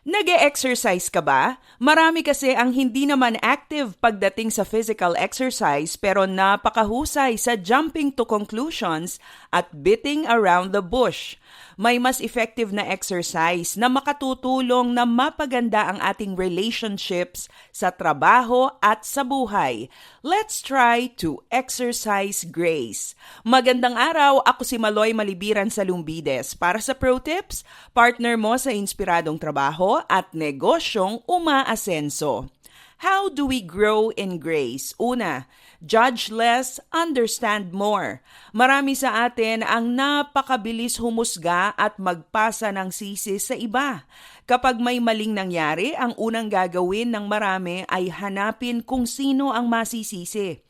Nag-e-exercise ka ba? Marami kasi ang hindi naman active pagdating sa physical exercise pero napakahusay sa jumping to conclusions at beating around the bush. May mas effective na exercise na makatutulong na mapaganda ang ating relationships sa trabaho at sa buhay. Let's try to exercise grace. Magandang araw, ako si Maloy Malibiran sa Lumbides. Para sa Pro Tips, partner mo sa inspiradong trabaho at negosyong umaasenso. How do we grow in grace? Una, judge less, understand more. Marami sa atin ang napakabilis humusga at magpasa ng sisi sa iba. Kapag may maling nangyari, ang unang gagawin ng marami ay hanapin kung sino ang masisisi.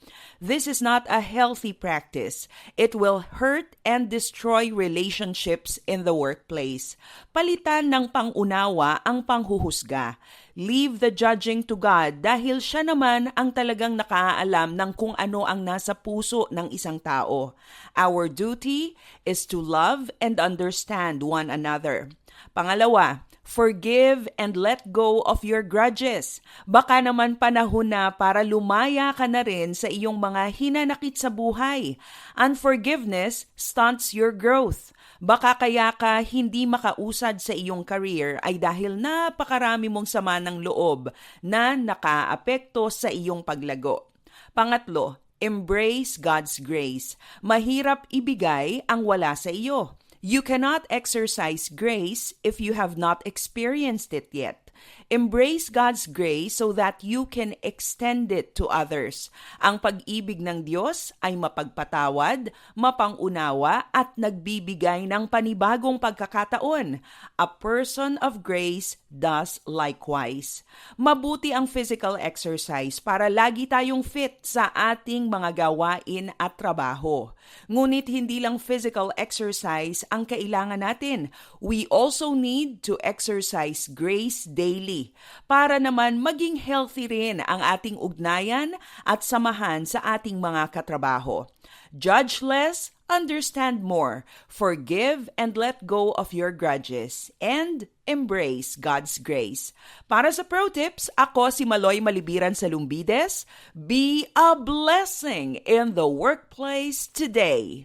This is not a healthy practice. It will hurt and destroy relationships in the workplace. Palitan ng pangunawa ang panghuhusga. Leave the judging to God dahil siya naman ang talagang nakaalam ng kung ano ang nasa puso ng isang tao. Our duty is to love and understand one another. Pangalawa, forgive and let go of your grudges. Baka naman panahon na para lumaya ka na rin sa iyong mga hinanakit sa buhay. Unforgiveness stunts your growth. Baka kaya ka hindi makausad sa iyong career ay dahil napakarami mong sama ng loob na nakaapekto sa iyong paglago. Pangatlo, embrace God's grace. Mahirap ibigay ang wala sa iyo. You cannot exercise grace if you have not experienced it yet. Embrace God's grace so that you can extend it to others. Ang pag-ibig ng Diyos ay mapagpatawad, mapangunawa at nagbibigay ng panibagong pagkakataon. A person of grace does likewise. Mabuti ang physical exercise para lagi tayong fit sa ating mga gawain at trabaho. Ngunit hindi lang physical exercise ang kailangan natin. We also need to exercise grace daily para naman maging healthy rin ang ating ugnayan at samahan sa ating mga katrabaho. Judge less, understand more, forgive and let go of your grudges, and embrace God's grace. Para sa Pro Tips, ako si Maloy Malibiran sa Lumbides. Be a blessing in the workplace today.